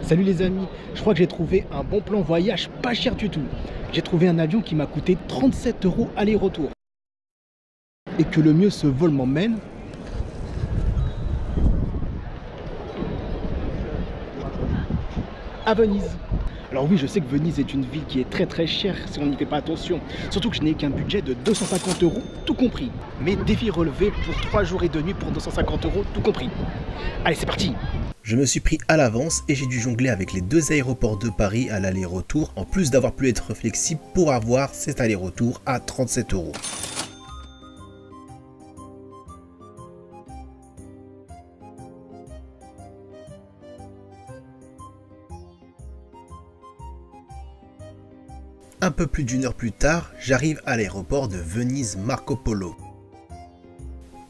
Salut les amis, je crois que j'ai trouvé un bon plan voyage pas cher du tout. J'ai trouvé un avion qui m'a coûté 37 € aller-retour. Et que le mieux, ce vol m'emmène à Venise. Alors oui, je sais que Venise est une ville qui est très chère si on n'y fait pas attention. Surtout que je n'ai qu'un budget de 250 €, tout compris. Mais défi relevé pour 3 jours et 2 nuits pour 250 €, tout compris. Allez, c'est parti! Je me suis pris à l'avance et j'ai dû jongler avec les deux aéroports de Paris à l'aller-retour, en plus d'avoir pu être flexible pour avoir cet aller-retour à 37 €. Un peu plus d'1 heure plus tard, j'arrive à l'aéroport de Venise Marco Polo.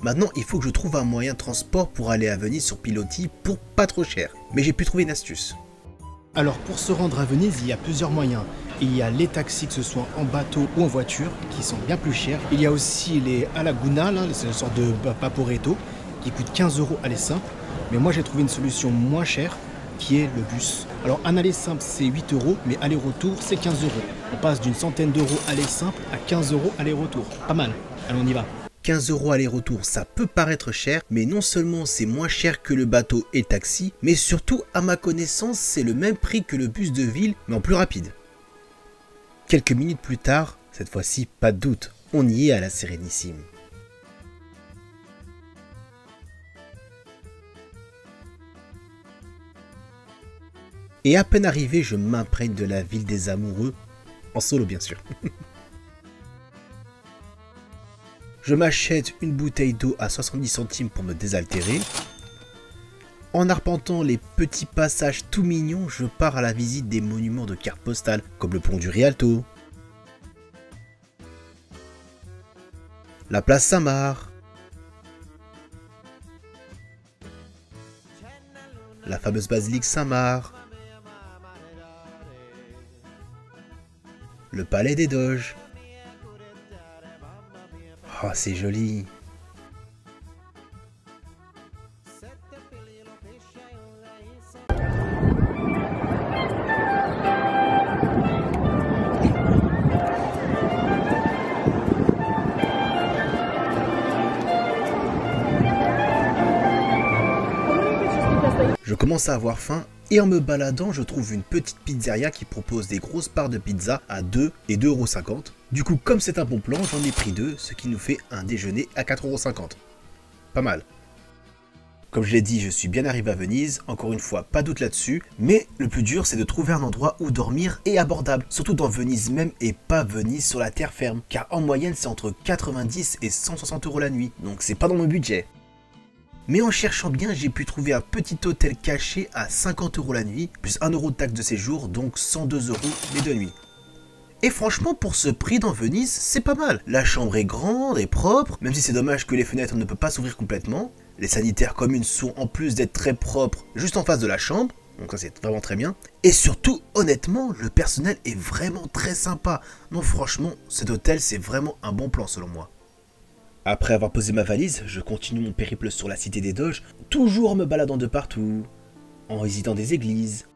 Maintenant, il faut que je trouve un moyen de transport pour aller à Venise sur pilotis pour pas trop cher. Mais j'ai pu trouver une astuce. Alors pour se rendre à Venise, il y a plusieurs moyens. Il y a les taxis, que ce soit en bateau ou en voiture, qui sont bien plus chers. Il y a aussi les Alaguna, c'est une sorte de Vaporetto, qui coûte 15 € aller simple. Mais moi j'ai trouvé une solution moins chère, qui est le bus. Alors un aller simple c'est 8 €, mais aller-retour c'est 15 €. On passe d'une centaine d'euros aller simple à 15 € aller-retour. Pas mal. Allez, on y va. 15 € aller-retour, ça peut paraître cher, mais non seulement c'est moins cher que le bateau et le taxi, mais surtout, à ma connaissance, c'est le même prix que le bus de ville, mais en plus rapide. Quelques minutes plus tard, cette fois-ci, pas de doute, on y est à la Sérénissime. Et à peine arrivé, je m'imprègne de la ville des amoureux, en solo bien sûr. Je m'achète une bouteille d'eau à 70 centimes pour me désaltérer. En arpentant les petits passages tout mignons, je pars à la visite des monuments de carte postale, comme le pont du Rialto, la place Saint-Marc, la fameuse basilique Saint-Marc, le palais des Doges. Oh, c'est joli. Je commence à avoir faim et en me baladant, je trouve une petite pizzeria qui propose des grosses parts de pizza à 2 et 2,50 €. Du coup, comme c'est un bon plan, j'en ai pris 2, ce qui nous fait un déjeuner à 4,50 €. Pas mal. Comme je l'ai dit, je suis bien arrivé à Venise, encore une fois, pas doute là-dessus, mais le plus dur, c'est de trouver un endroit où dormir et abordable, surtout dans Venise même et pas Venise sur la terre ferme, car en moyenne, c'est entre 90 et 160 € la nuit, donc c'est pas dans mon budget. Mais en cherchant bien, j'ai pu trouver un petit hôtel caché à 50 € la nuit, plus 1 € de taxe de séjour, donc 102 € les 2 nuits. Et franchement, pour ce prix dans Venise, c'est pas mal. La chambre est grande et propre, même si c'est dommage que les fenêtres ne peuvent pas s'ouvrir complètement. Les sanitaires communes sont, en plus d'être très propres, juste en face de la chambre, donc ça c'est vraiment très bien. Et surtout, honnêtement, le personnel est vraiment très sympa. Non, franchement, cet hôtel, c'est vraiment un bon plan selon moi. Après avoir posé ma valise, je continue mon périple sur la cité des Doges, toujours en me baladant de partout, en visitant des églises.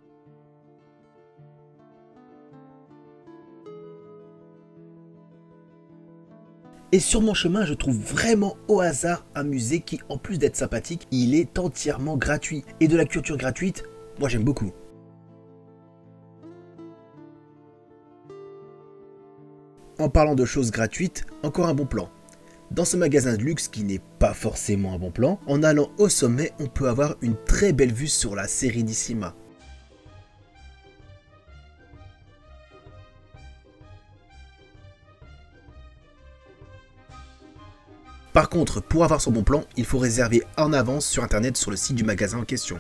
Et sur mon chemin, je trouve vraiment au hasard un musée qui, en plus d'être sympathique, il est entièrement gratuit. Et de la culture gratuite, moi j'aime beaucoup. En parlant de choses gratuites, encore un bon plan. Dans ce magasin de luxe qui n'est pas forcément un bon plan, en allant au sommet, on peut avoir une très belle vue sur la Sérénissima. Par contre, pour avoir son bon plan, il faut réserver en avance sur internet sur le site du magasin en question.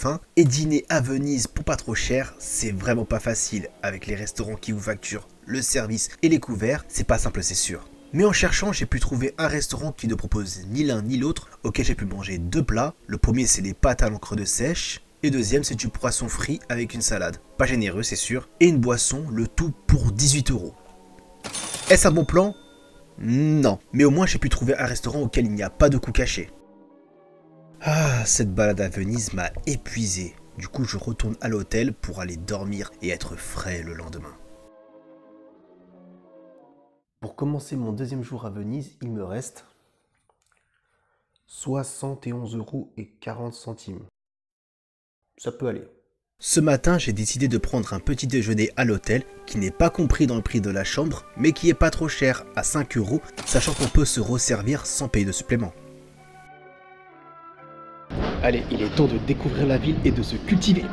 faim. Et dîner à Venise pour pas trop cher, c'est vraiment pas facile. Avec les restaurants qui vous facturent le service et les couverts, c'est pas simple c'est sûr. Mais en cherchant, j'ai pu trouver un restaurant qui ne propose ni l'un ni l'autre, auquel j'ai pu manger 2 plats. Le premier c'est les pâtes à l'encre de sèche, et deuxième c'est du poisson frit avec une salade. Pas généreux c'est sûr, et une boisson, le tout pour 18 €. Est-ce un bon plan? Non, mais au moins j'ai pu trouver un restaurant auquel il n'y a pas de coût caché. Ah, cette balade à Venise m'a épuisé. Du coup, je retourne à l'hôtel pour aller dormir et être frais le lendemain. Pour commencer mon deuxième jour à Venise, il me reste 71,40 €. Ça peut aller. Ce matin, j'ai décidé de prendre un petit déjeuner à l'hôtel qui n'est pas compris dans le prix de la chambre, mais qui est pas trop cher, à 5 €, sachant qu'on peut se resservir sans payer de supplément. Allez, il est temps de découvrir la ville et de se cultiver.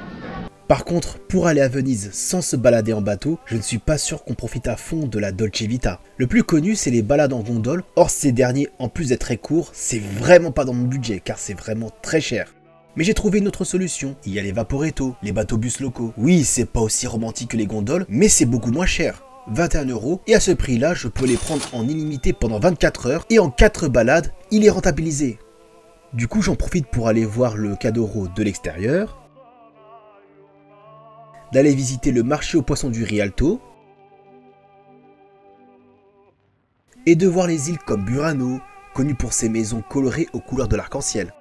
Par contre, pour aller à Venise sans se balader en bateau, je ne suis pas sûr qu'on profite à fond de la Dolce Vita. Le plus connu, c'est les balades en gondole. Or, ces derniers, en plus d'être très courts, c'est vraiment pas dans mon budget car c'est vraiment très cher. Mais j'ai trouvé une autre solution. Il y a les Vaporetto, les bateaux bus locaux. Oui, c'est pas aussi romantique que les gondoles, mais c'est beaucoup moins cher. 21 €, et à ce prix-là, je peux les prendre en illimité pendant 24 heures, et en 4 balades, il est rentabilisé. Du coup, j'en profite pour aller voir le Cadoro de l'extérieur, d'aller visiter le marché aux poissons du Rialto, et de voir les îles comme Burano, connues pour ses maisons colorées aux couleurs de l'arc-en-ciel.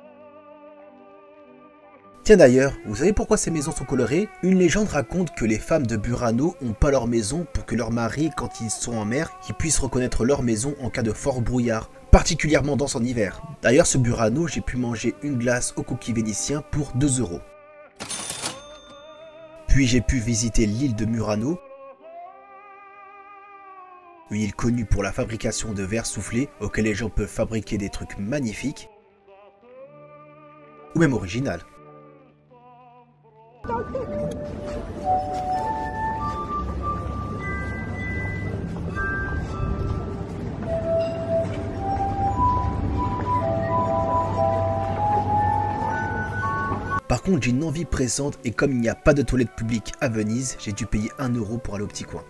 Tiens d'ailleurs, vous savez pourquoi ces maisons sont colorées? Une légende raconte que les femmes de Burano ont pas leur maison pour que leurs maris, quand ils sont en mer, qu'ils puissent reconnaître leur maison en cas de fort brouillard, particulièrement dense en hiver. D'ailleurs, ce Burano, j'ai pu manger une glace aux cookies vénitiens pour 2 €. Puis j'ai pu visiter l'île de Murano, une île connue pour la fabrication de verres soufflés auxquels les gens peuvent fabriquer des trucs magnifiques, ou même original. Par contre, j'ai une envie pressante et comme il n'y a pas de toilette publique à Venise, j'ai dû payer 1 € pour aller au petit coin.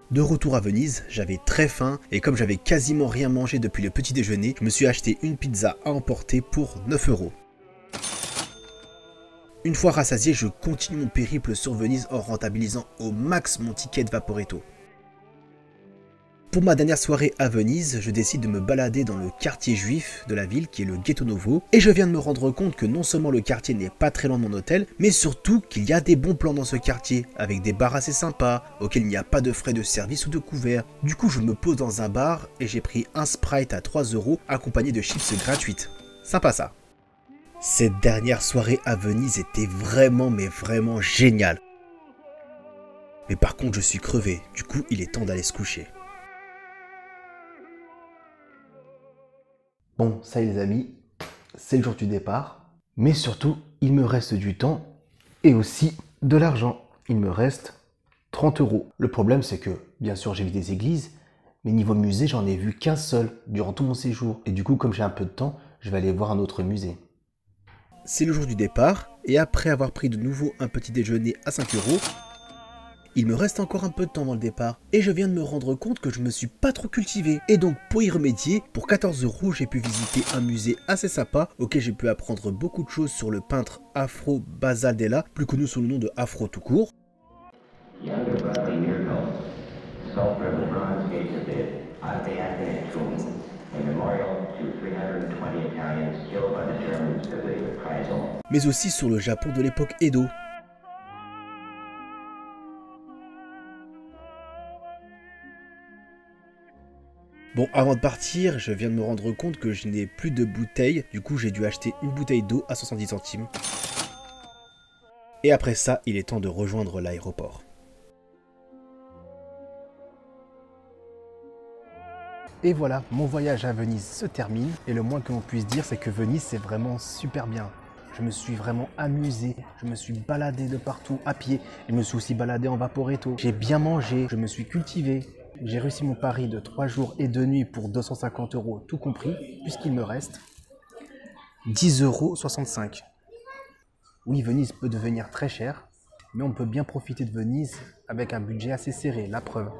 De retour à Venise, j'avais très faim et comme j'avais quasiment rien mangé depuis le petit déjeuner, je me suis acheté une pizza à emporter pour 9 €. Une fois rassasié, je continue mon périple sur Venise en rentabilisant au max mon ticket de Vaporetto. Pour ma dernière soirée à Venise, je décide de me balader dans le quartier juif de la ville qui est le Ghetto Novo et je viens de me rendre compte que non seulement le quartier n'est pas très loin de mon hôtel, mais surtout qu'il y a des bons plans dans ce quartier avec des bars assez sympas auxquels il n'y a pas de frais de service ou de couvert. Du coup, je me pose dans un bar et j'ai pris un Sprite à 3 € accompagné de chips gratuites. Sympa ça. Cette dernière soirée à Venise était vraiment géniale. Mais par contre, je suis crevé. Du coup, il est temps d'aller se coucher. Bon, ça y est les amis, c'est le jour du départ. Mais surtout, il me reste du temps et aussi de l'argent. Il me reste 30 €. Le problème, c'est que, bien sûr, j'ai vu des églises, mais niveau musée, j'en ai vu qu'un seul durant tout mon séjour. Et du coup, comme j'ai un peu de temps, je vais aller voir un autre musée. C'est le jour du départ, et après avoir pris de nouveau un petit déjeuner à 5 €, il me reste encore un peu de temps avant le départ, et je viens de me rendre compte que je me suis pas trop cultivé. Et donc pour y remédier, pour 14 €, j'ai pu visiter un musée assez sympa, auquel j'ai pu apprendre beaucoup de choses sur le peintre Afro Basaldella, plus connu sous le nom de Afro tout court. Mais aussi sur le Japon de l'époque Edo. Bon, avant de partir, je viens de me rendre compte que je n'ai plus de bouteille. Du coup, j'ai dû acheter une bouteille d'eau à 70 centimes. Et après ça, il est temps de rejoindre l'aéroport. Et voilà, mon voyage à Venise se termine. Et le moins que l'on puisse dire, c'est que Venise, c'est vraiment super bien. Je me suis vraiment amusé, je me suis baladé de partout à pied. Je me suis aussi baladé en Vaporetto. J'ai bien mangé, je me suis cultivé. J'ai réussi mon pari de 3 jours et 2 nuits pour 250 € tout compris, puisqu'il me reste 10,65 €. Oui, Venise peut devenir très cher, mais on peut bien profiter de Venise avec un budget assez serré, la preuve.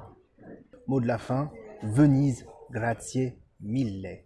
Mot de la fin, Venise, grazie mille.